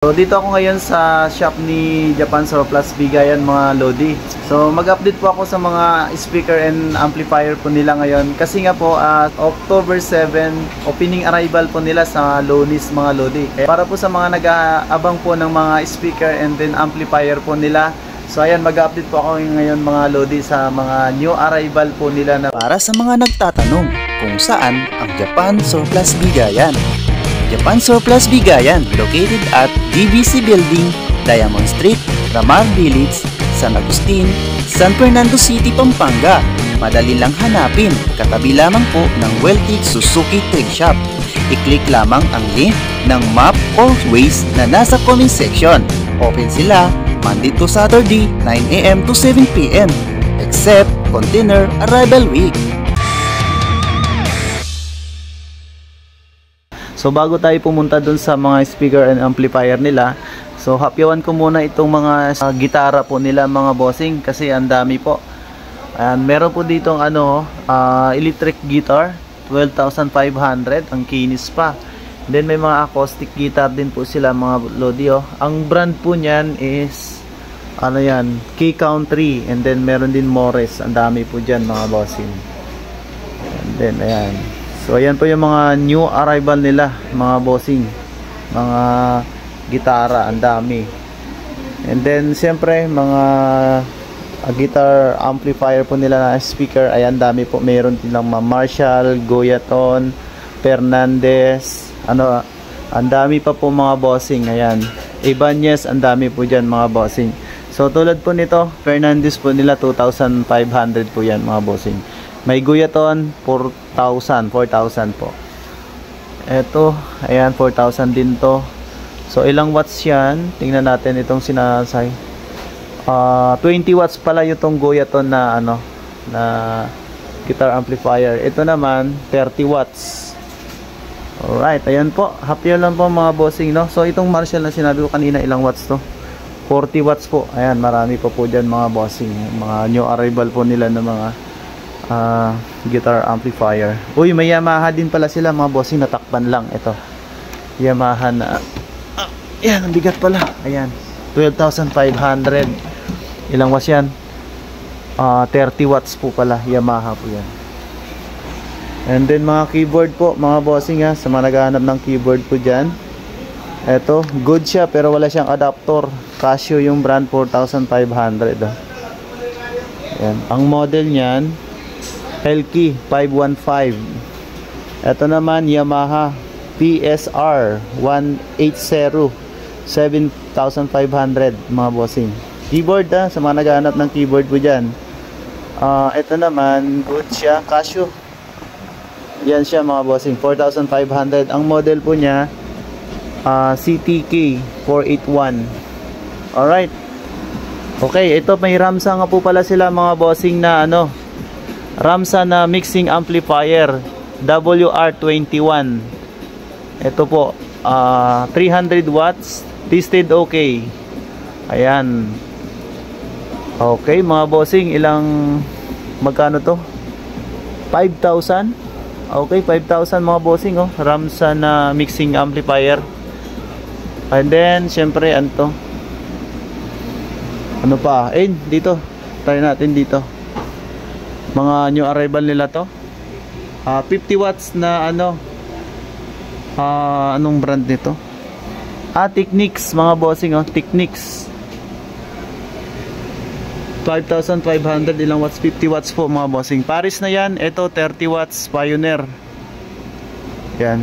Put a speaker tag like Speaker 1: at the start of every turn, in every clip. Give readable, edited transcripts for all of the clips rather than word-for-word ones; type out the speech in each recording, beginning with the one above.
Speaker 1: So dito ako ngayon sa shop ni Japan Surplus Bigayan mga Lodi. So mag-update po ako sa mga speaker and amplifier po nila ngayon. Kasi nga po October 7 opening arrival po nila sa Lonis mga Lodi. Para po sa mga nag-aabang po ng mga speaker and then amplifier po nila. So ayan, mag-update po ako ngayon mga Lodi sa mga new arrival po nila.
Speaker 2: Para sa mga nagtatanong kung saan ang Japan Surplus Bigayan. Japan Surplus Bigayan, located at DBC Building, Diamond Street, Ramar Village, San Agustin, San Fernando City, Pampanga. Madali lang hanapin, katabi lamang po ng Weltig Suzuki Trade Shop. I-click lamang ang link ng map or Waze na nasa comment section. Open sila Monday to Saturday, 9 AM to 7 PM, except Container Arrival Week.
Speaker 1: So bago tayo pumunta dun sa mga speaker and amplifier nila, so hapyawan ko muna itong mga gitara po nila mga bossing kasi ang dami po. And meron po ditong electric guitar, 12,500, ang kinis pa. Then may mga acoustic guitar din po sila mga Lodi. Ang brand po niyan is K-Country, and then meron din Morris. Ang dami po diyan mga bossing. And then ayan. So ayan po yung mga new arrival nila mga bossing, mga gitara, ang dami. And then siyempre mga guitar amplifier po nila na speaker, ayan dami po. Mayroon silang mga Marshall, Goyaton, Fernandez, ang dami pa po mga bossing. Ayan, Ibanez, ang dami po dyan mga bossing. So tulad po nito, Fernandez po nila 2,500 po yan mga bossing. May Goyaton 4,000 po. Eto, ayan 4,000 din to. So ilang watts yan? Tingnan natin itong sinasay. 20 watts pala itong Goyaton na na guitar amplifier. Ito naman 30 watts. Alright, ayan po. Happy lang po mga bossing, no? So itong Marshall na sinabi ko kanina, ilang watts to? 40 watts po. Ayan, marami pa po dyan mga bossing. Mga new arrival po nila na mga guitar amplifier. Uy, may Yamaha din pala sila mga bossing, natakpan lang. Ito Yamaha na yan, ang bigat pala. Ayan, 12,500. Ilang watts yan? 30 watts po pala. Yamaha po yan. And then mga keyboard po mga bossing, sa mga naghahanap ng keyboard po dyan. Ito, good siya pero wala siyang adapter. Casio yung brand, 4,500. Ayan, ang model niyan Helki 515. Ito naman Yamaha PSR 180, 7,500 mga bossing. Keyboard sa mga naghahanap ng keyboard po dyan. Ito naman good siya, Casio. Yan siya mga bossing, 4,500. Ang model po niya CTK 481. Alright. Okay, ito may Ramsa nga po pala sila mga bossing na Ramsa na mixing amplifier WR21. Ito po 300 watts, tested okay. Ayan. Okay mga bossing, magkano to? 5,000. Okay, 5,000 mga bossing, Ramsa na mixing amplifier. And then syempre ano pa? Dito. Try natin dito. Mga new arrival nila to. 50 watts na anong brand nito? Technics mga bossing, Technics. 5,500, ilang watts? 50 watts po mga bossing. Paris na yan. Ito 30 watts Pioneer. Yan.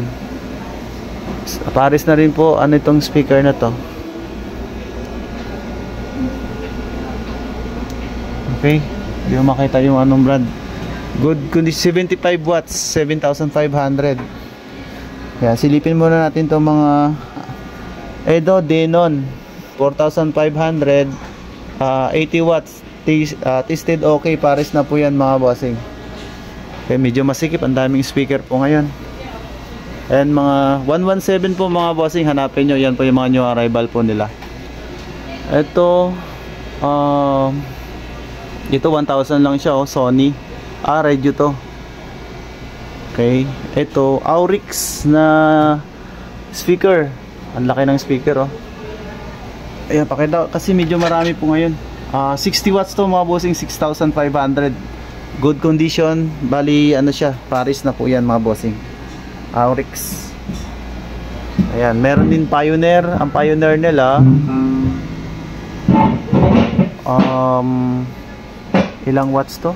Speaker 1: Paris na rin po itong speaker na to. Okay, hindi mo makita yung anong brand. Good condition, 75 watts, 7,500. Yan, silipin muna natin itong mga Denon 4,500, 80 watts, tested okay. Pares na po yan mga bossing. Okay, medyo masikip, ang daming speaker po ngayon. And mga 117 po mga bossing, hanapin nyo, yan po yung mga new arrival po nila. Ito dito 1,000 lang siya, Sony. Radio to. Okay, ito Aurix na speaker. Ang laki ng speaker, Ayan, pakita kasi medyo marami po ngayon. 60 watts to mga bossing, 6,500. Good condition. Bali ano siya, Paris na po yan mga bossing. Aurix. Ayan, meron din Pioneer. Ang Pioneer nila ilang watts to?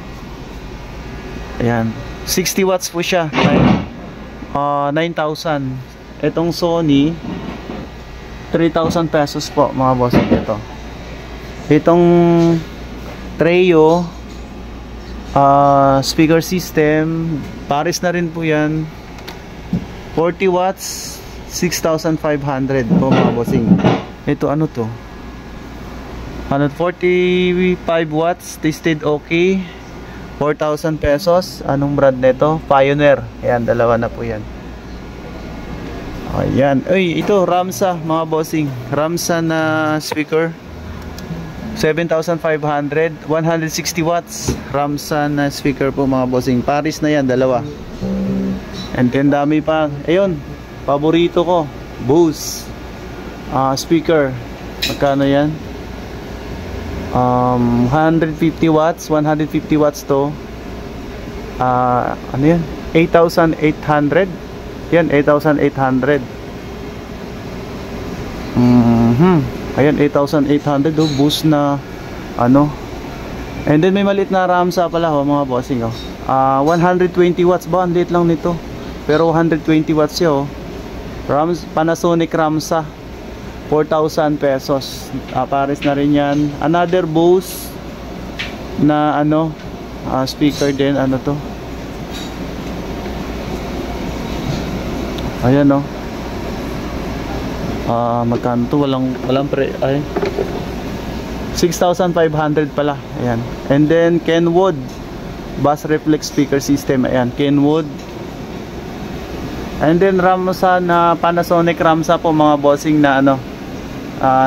Speaker 1: Ayan, 60 watts po siya. 9,000. Itong Sony 3,000 pesos po mga bossing ito. Itong Treo speaker system, Paris na rin po yan. 40 watts, 6,500 po mga bossing. Ito ano to? 145 watts, tested okay, 4,000 pesos. Anong brand nito? Pioneer. Ayan, dalawa na po yan. Ayan. Uy, ito Ramsa mga bossing. Ramsa na speaker, 7,500, 160 watts. Ramsa na speaker po mga bossing. Paris na yan, dalawa. And then dami pa. Ayun, paborito ko, Bose speaker. Magkano yan? 150 watts, 150 watts to. Ano yan? 8,800. Yan, 8,800. Ayan, 8,800 oh, Bose na ano. And then may maliit na Ramsa pala oh, mga bossing oh. 120 watts ba? Ang liit lang nito. Pero 120 watts siya oh. Panasonic Ramsa, 4,000 pesos. Pares na rin yan. Another Bose na ano, speaker din. Ano to? Ayan o. Magkano to? Walang pre... Ay, 6,500 pala. Ayan. And then Kenwood Bass Reflex speaker system. Ayan, Kenwood. And then Ramsa na Panasonic Ramsa po mga bossing na ano,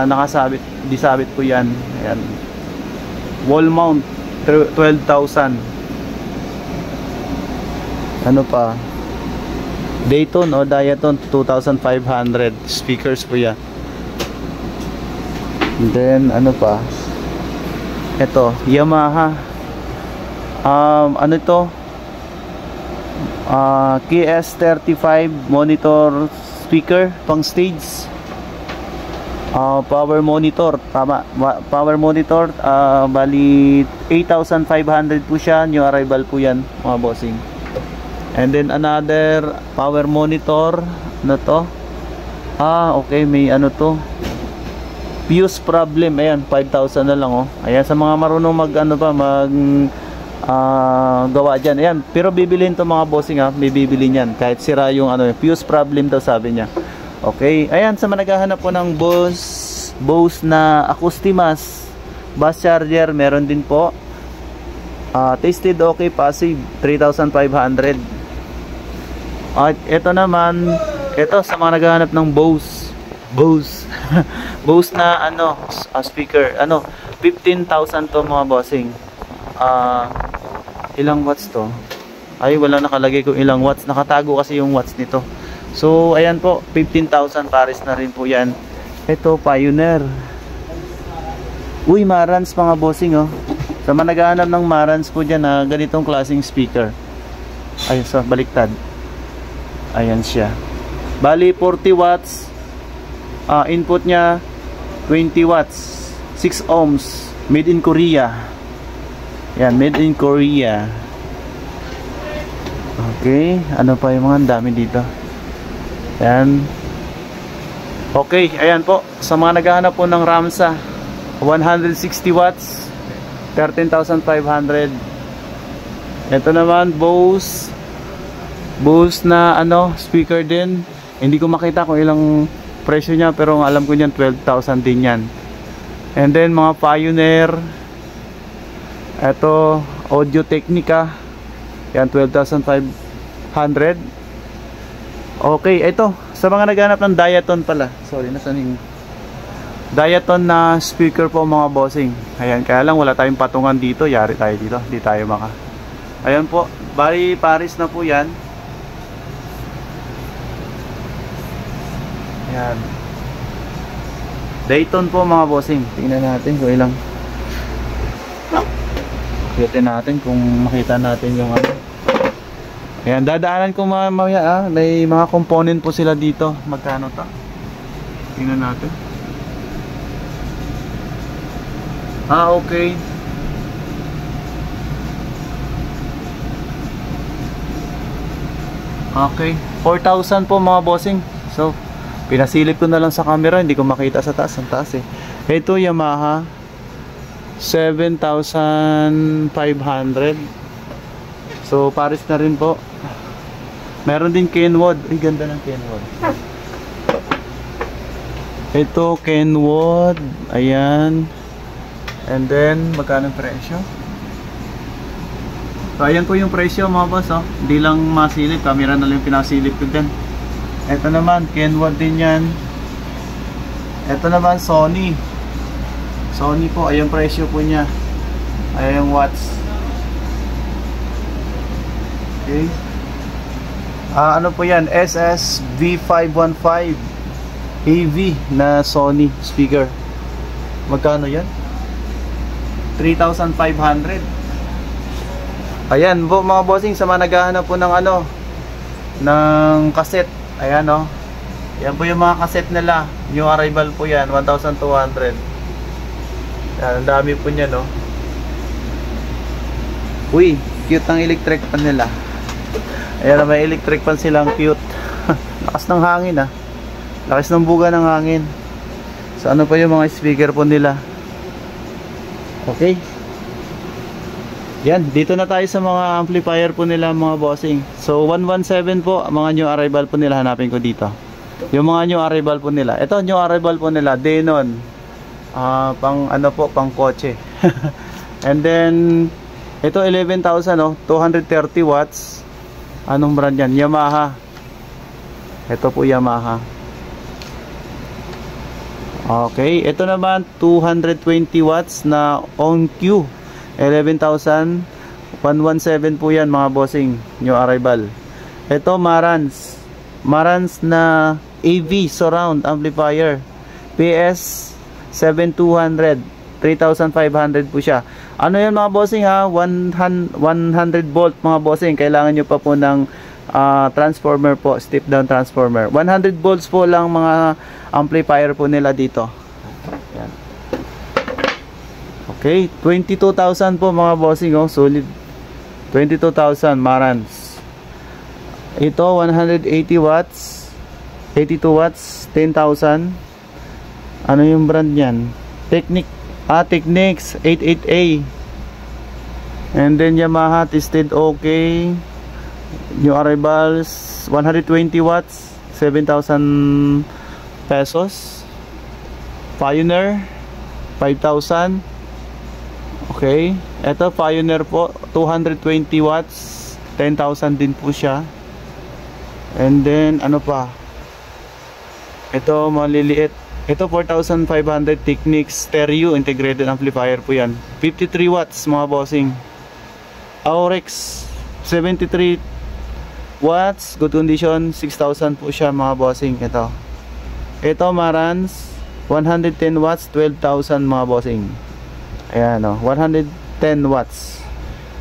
Speaker 1: nakasabit, disabit po yan. Ayan, wall mount, 12,000. Ano pa? Dayton o Diaton, 2,500. Speakers po yan. And then ano pa? Ito, Yamaha. Ano ito? KS35 monitor speaker pang stage. Power monitor, tama. Power monitor, bali 8,500 po siya. New arrival po yan mga bossing. And then another power monitor. Ano to? Okay, may ano to, fuse problem. Ayan, 5,000 na lang oh. Ayan, sa mga marunong mag ano pa, gawa dyan. Ayan, pero bibilin to mga bossing ha. May bibili niyan kahit sira yung ano, fuse problem daw sabi niya. Okay, ayan, sa managhahanap po ng Bose na Acoustimas bass charger, meron din po. Tasted okay, passive, 3,500. At ito naman, ito sa mga naghahanap ng Bose Bose na ano, speaker, ano, 15,000 to mga bossing. Ilang watts to? Ay, wala nakalagay kung ilang watts, nakatago kasi yung watts nito. So ayan po, 15,000, Paris na rin po yan. Ito, Pioneer. Uy, Marantz mga bossing oh. Sa mga naghahanap ng Marantz po dyan na ganitong klaseng speaker. Ay, so baliktad. Ayan siya. Bali 40 watts. Input niya 20 watts, 6 ohms, made in Korea. Yan, made in Korea. Okay, ano pa yung mga dami dito. Yan. Okay, ayan po. Sa mga naghahanap po ng Ramsa, 160 watts, 13,500. Ito naman, Bose na ano, speaker din. Hindi ko makita kung ilang presyo niya, pero alam ko niyan 12,000 din yan. And then mga Pioneer. Ito, Audio Technica. Yan, 12,500. Okay, ito. Sa mga naghanap ng Diaton pala. Sorry, nasan yung Diaton na speaker po mga bossing. Ayan, kaya lang wala tayong patungan dito. Yari tayo dito. Hindi tayo maka. Ayan po. Bali, Paris na po yan. Ayan. Dayton po mga bossing. Tingnan natin kung ilang. Tingnan natin kung makita natin yung ano. Ayan, dadaanan ko mamaya may mga component po sila dito. Magkano ta? Tingnan natin. Okay. Okay, 4,000 po mga bossing. So, pinasilip ko na lang sa camera, hindi ko makita sa taas. Ang taas eh. Ito Yamaha 7,500. So, pares na rin po. Meron din Kenwood. Ay, ganda ng Kenwood. Ito Kenwood. Ayan. And then, magkano ang presyo? So, ayan po yung presyo mga boss. Oh. Hindi lang masilip. Camera na lang yung pinasilip ko din. Ito naman, Kenwood din yan. Ito naman, Sony. Sony po, ayan presyo po niya. Ayan yung watts. Okay. Ano po yan? SSV515 AV na Sony speaker. Magkano yan? 3,500. Ayan po mga bossing, sa mga naghahanap po ng ano, ng cassette. Ayan o. Yan po yung mga cassette nila. Yung arrival po yan, 1,200. Yan, ang dami po niya no. Uy, cute ng electric pan nila. Ayan, may electric pan silang cute. Lakas ng hangin lakas ng buga ng hangin. So ano pa yung mga speaker po nila. Okay. Yan, dito na tayo sa mga amplifier po nila mga bossing. So 117 po, mga new arrival po nila, hanapin ko dito. Yung mga new arrival po nila. Ito new arrival po nila, Denon. Pang ano po, pang kotse. And then ito 11,000 230 watts. Anong brand yan? Yamaha. Ito po Yamaha. Okay, ito naman 220 watts na OnQ. 11,117 po yan mga bossing, new arrival. Ito Marantz na AV surround amplifier, PS 7200, 3,500 po siya. Ano yan mga bossing 100 volt mga bossing. Kailangan nyo pa po ng transformer po, step down transformer. 100 volts po lang mga amplifier po nila dito. Yan. Okay, 22,000 po mga bossing solid. 22,000 Marantz. Ito 180 watts, 82 watts, 10,000. Ano yung brand niyan? Technics 88A. And then Yamaha tested okay. New arrivals 120 watts, 7,000 pesos. Pioneer 5,000. Okay, ito Pioneer po 220 watts, 10,000 din po siya. And then ano pa? Ito maliliit. Ito 4,500 Technics stereo integrated amplifier po yan. 53 watts mga bossing. Aurex 73 watts, good condition, 6,000 po siya mga bossing. Ito Marantz 110 watts, 12,000 mga bossing. Ayan 110 watts.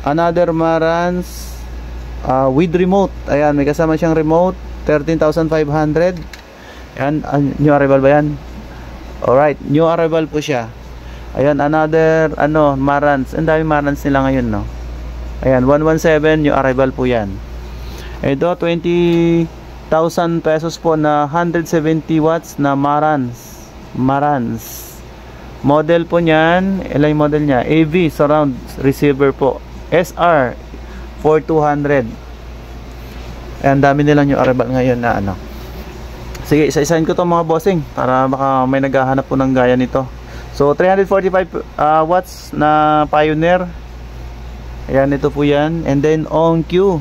Speaker 1: Another Marantz with remote. Ayan, may kasama siyang remote, 13,500. Ayan, new arrival ba yan? Alright, new arrival po siya. Ayan, another Marantz. Ang dami Marantz nila ngayon Ayan, 117 new arrival po yan. Ito 20,000 pesos po na 170 watts na Marantz. Model po niyan, ilang model niya? AV surround receiver po. SR 4200. Ayan, dami nilang new arrival ngayon na Sige, isa-isahin ko to mga bossing para baka may naghahanap po ng gaya nito. So 345 watts na Pioneer. Ayan, ito po yan. And then OnQ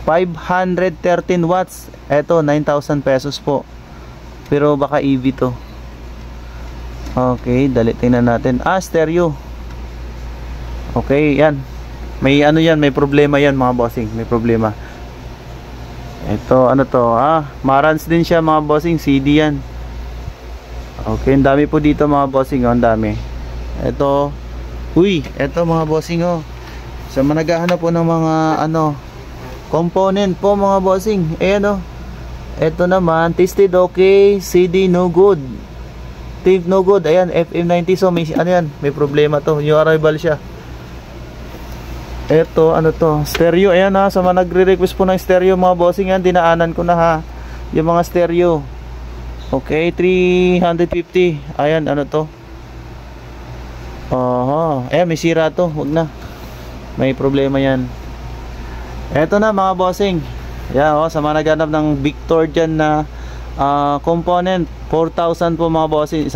Speaker 1: 513 watts. Ito 9,000 pesos po. Pero baka EV to. Okay, dali tingnan natin. Stereo. Okay, yan. May yan, may problema yan mga bossing. May problema. Ito, Marantz din siya mga bossing, CD yan. Okay, ang dami po dito mga bossing, oh, ang dami. Ito, uy, ito mga bossing, oh. So managhahanap po ng mga ano component po mga bossing. Ayan, oh. Ito naman, tested okay, CD no good. Tape no good. Ayan, FM90. So may ano yan, may problema to. New arrival siya. Ito, ano to? Stereo. Ayan ha, sa mga nagre-request po ng stereo mga bossing, yan, dinaanan ko na ha. Yung mga stereo. Okay, 350. Ayan, ano to? Ayan, may sira to. Huwag na. May problema yan. Ito na mga bossing. Yan, sa mga naghanap ng Victor dyan na component, 4,000 po mga bossing.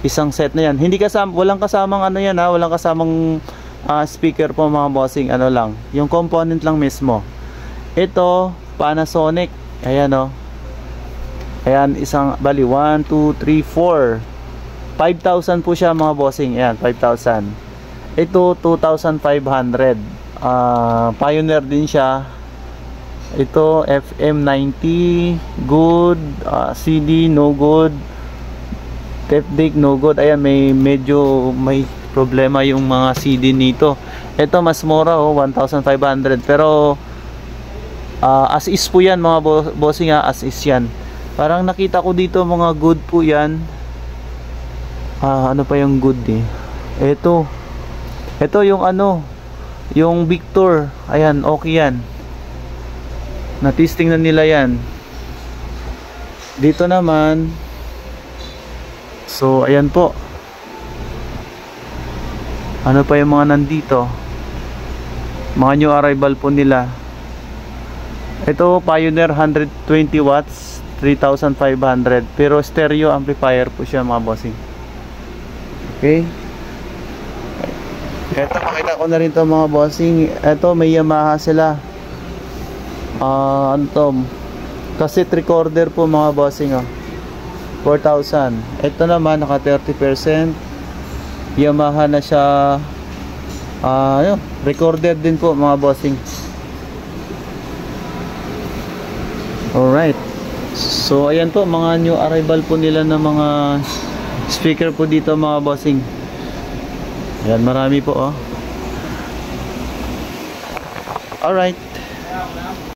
Speaker 1: Isang set na yan. Hindi kasama, walang kasamang ano yan ha. Walang kasamang speaker po mga bossing. Ano lang, yung component lang mismo. Ito, Panasonic. Ayan, oh. Ayan, bali 1, 2, 3, 4 5,000 po siya mga bossing. Ayan, 5,000. Ito 2,500. Pioneer din siya. Ito FM90 good, CD no good, tape deck no good. Ayan, medyo may problema yung mga CD nito. Ito mas mura, 1,500. Pero as is po yan mga bossing, as is yan. Parang nakita ko dito mga good po yan. Ano pa yung good eh? Ito yung ano, yung Victor. Ayan, okay yan. Na-testing na nila yan. Dito naman, so ayan po. Ano pa yung mga nandito? Mga new arrival po nila. Ito Pioneer 120 watts, 3,500. Pero stereo amplifier po siya mga bossing. Okay. Ito, pakita ko na rin to mga bossing. Ito, may Yamaha sila. Ano to? Cassette recorder po mga bossing, 4,000. Ito naman, naka 30%. Yamaha na siya. Recorder din po mga bossing. Alright. So ayan po, mga new arrival po nila na mga speaker po dito mga bossing. Ayan, marami po, Alright.